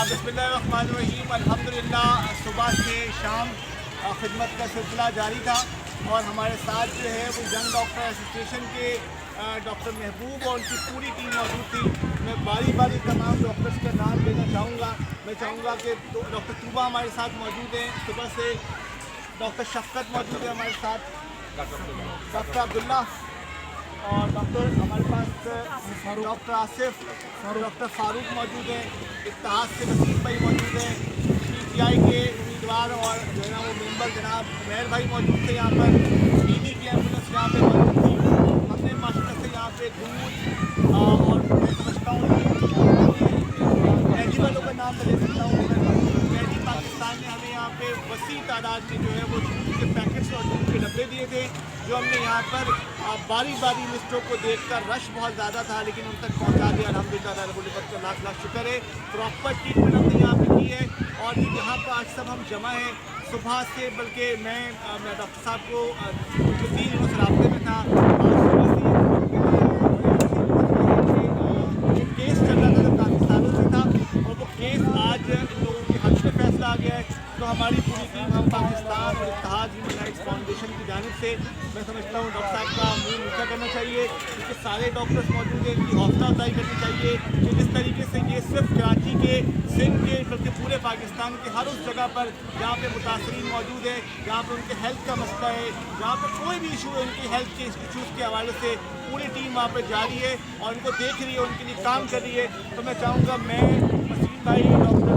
बिस्मिल्लाहिर्रहमानिर्रहीम। अल्हम्दुलिल्लाह सुबह से शाम खिदमत का सिलसिला जारी था और हमारे साथ जो है वो यंग डॉक्टर एसोसिएशन के डॉक्टर महबूब और उनकी पूरी टीम मौजूद थी। मैं बारी बारी तमाम डॉक्टर्स का नाम लेना चाहूँगा। मैं चाहूँगा कि डॉक्टर तूबा हमारे साथ मौजूद हैं, सुबह से डॉक्टर शफ़क़त मौजूद है हमारे साथ, डॉक्टर अब्दुल्ला और डॉक्टर हमारे पास डॉक्टर आसिफ और डॉक्टर फारूक मौजूद हैं। इत्तेहाद से वसीम भाई मौजूद हैं, PTI के उम्मीदवार और जो है ना वो मेंबर जनाब उमैर भाई मौजूद थे। यहाँ पर ईडी की एम्बुलेंस यहाँ पे मौजूद थी। हमने माशाल्लाह से यहाँ पे दूध और मैं समझता हूँ मैगी वालों का नाम मैं ले सकता हूँ। मैगी पाकिस्तान ने हमें यहाँ पे वसी तादाद में जो है वो दूध के पैकेट्स और दूध के डब्बे दिए थे, जो हमने यहाँ पर बारी बारी लिस्टों को देखकर रश बहुत ज़्यादा था लेकिन उन तक पहुँचा दिया। अल्हम्दुलिल्लाह रब्बुल इज़्ज़त का लाख लाख शुक्र है। प्रॉपर ट्रीटमेंट हमने यहाँ पे की है और यहाँ पर आज सब हम जमा हैं सुबह से, बल्कि मैं डॉक्टर साहब को 3 दिनों से रास्ते में था। एक केस चल रहा था जो काफ़ी सालों से था और वो केस आज इन लोगों के हक़ में फैसला आ गया है। तो हमारी पूरी टीम हम पाकिस्तान और इत्तेहाद ह्यूमन राइट्स फाउंडेशन की जानिब से मैं समझता हूँ डॉक्टर साहब का मुँह मीठा करना चाहिए, क्योंकि सारे डॉक्टर्स मौजूद हैं, इनकी हौसला अफजाई करनी चाहिए कि जिस तरीके से ये सिर्फ कराची के, सिंध के, बल्कि पूरे पाकिस्तान के हर उस जगह पर जहाँ पे मुतासरीन मौजूद है, जहाँ पर उनके हेल्थ का मसला है, जहाँ पर कोई भी इशू है उनकी हेल्थ के इशूज़ के हवाले से पूरी टीम वहाँ पर जारी है और उनको देख रही है, उनके लिए काम कर रही है। तो मैं चाहूँगा मैं वसीम भाई, डॉक्टर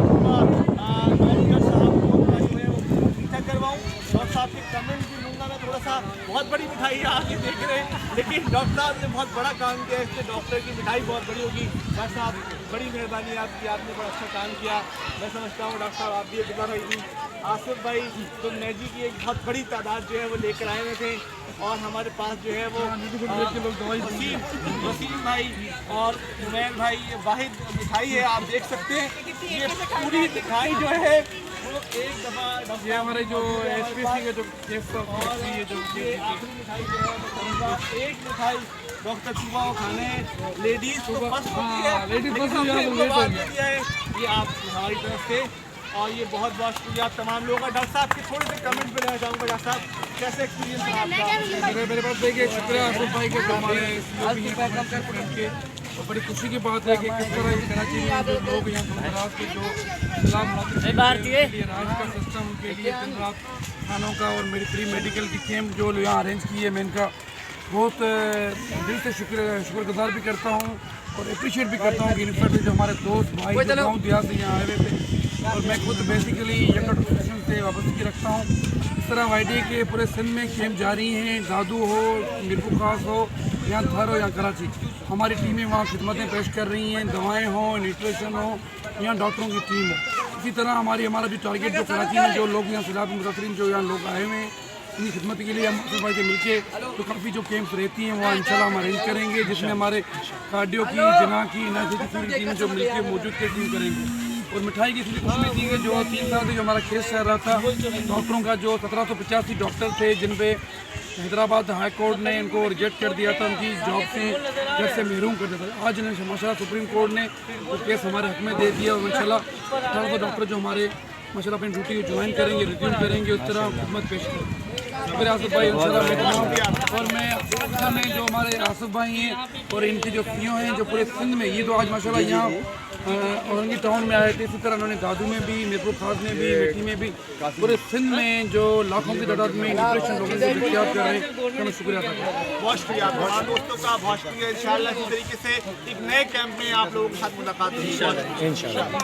करवाऊँ और साहब के कमेंट भी लूँगा। मैं थोड़ा सा बहुत बड़ी मिठाई है आगे देख रहे हैं, लेकिन डॉक्टर साहब ने बहुत बड़ा काम किया, इससे डॉक्टर की मिठाई बहुत बड़ी होगी। डॉक्टर साहब बड़ी मेहरबानी आपकी, आपने बड़ा अच्छा काम किया। मैं समझता हूँ डॉक्टर साहब आप भी अब्दुल्ला भाई भी, आसिफ भाई तो मैगी की एक बहुत बड़ी तादाद जो है वो लेकर आए हुए थे और हमारे पास जो है वो वसीम भाई और उमैर भाई, ये वाहिद मिठाई है आप देख सकते हैं। ये पूरी मिठाई जो है वो एक दफ़ा ये हमारे जो SPC के जो ये जो आखिरी मिठाई जो है एक मिठाई डॉक्टर तूबा को खाने हैं। लेडीज़ को फर्स्ट होती है, ये आप हमारी तरफ से और ये बहुत बहुत शुक्रिया तमाम लोगों का। डॉक्टर साहब के थोड़े से कमेंट पे लेना चाहूँगा। डॉक्टर साहब कैसे एक्सपीरियंस रहा आपका? मेरे पास देखिए शुक्रिया आसिफ भाई के, जो हमारे और बड़ी खुशी की बात है कि किस तरह इस कराची में जो लोग यहाँ दूर दराज के जो राज का सिस्टम के लिए दिन रात खानों का और मेरी फ्री मेडिकल की कैंप जो यहाँ अरेंज की है, मैं इनका बहुत दिल से शुक्रगुजार भी करता हूँ और अप्रिशिएट भी करता हूँ कि इनफैक्ट जो हमारे दोस्त भाई गाँव दिया से यहाँ आए हुए थे और मैं खुद बेसिकली यंग डॉक्टर एसोसिएशन से वापसी रखता हूँ। इस तरह YDA के पूरे सिंध में कैंप जारी हैं, दादू हो, मीरपुर खास हो, यहाँ थर हो या कराची, हमारी टीमें वहाँ खिदमतें पेश कर रही हैं, दवाएं हो, न्यूट्रिशन हो, यहाँ डॉक्टरों की टीम हो। इसी तरह हमारा जो टारगेट जो कराची में जो लोग यहाँ सैलाब मुतासरीन जो यहाँ लोग आए हुए हैं इनकी खिदमत के लिए हम आसिफ भाई से मिलके तो काफ़ी जो कैंप्स रहती हैं वहाँ इंशाल्लाह हम अरेंज करेंगे, जिसमें हमारे कार्डियो की, जना की, एनर्जी की पूरी टीम जो मिलकर मौजूद के टीम करेंगे। और मिठाई की इसलिए खुशी थी कि जो 3 साल से जो हमारा केस चल रहा था डॉक्टरों का, जो 1785 डॉक्टर थे जिन पे हैदराबाद हाई कोर्ट ने इनको रिजेक्ट कर दिया था, उनकी जॉब से जब से महरूम कर दिया था, आज इन्हें माशाल्लाह सुप्रीम कोर्ट ने वो केस हमारे हक में दे दिया और इंशाल्लाह 1800 डॉक्टर जो हमारे माशाल्लाह अपनी ड्यूटी ज्वाइन करेंगे, रिज्यूम करेंगे, उस तरह खिदमत पेश करेंगे। फिर आसिफ भाई और मैं में जो हमारे आसिफ भाई हैं और इनके जो CEO हैं जो पूरे सिंध में, ये तो आज माशाल्लाह यहाँ औरंगी टाउन में आए थे, इसी तरह उन्होंने दादू में भी, मीरपुर खास में भी, मिट्टी में भी, पूरे सिंध में जो लाखों की तादाद में न्यूट्रिशन लोगों से विख्यात कर रहे हैं, तो मैं शुक्रिया अदा करता हूँ। बहुत शुक्रिया तमाम दोस्तों का, बहुत शुक्रिया। इंशाल्लाह इसी तरीके से एक नए कैंप में आप लोगों के साथ मुलाकात होगी इंशाल्लाह।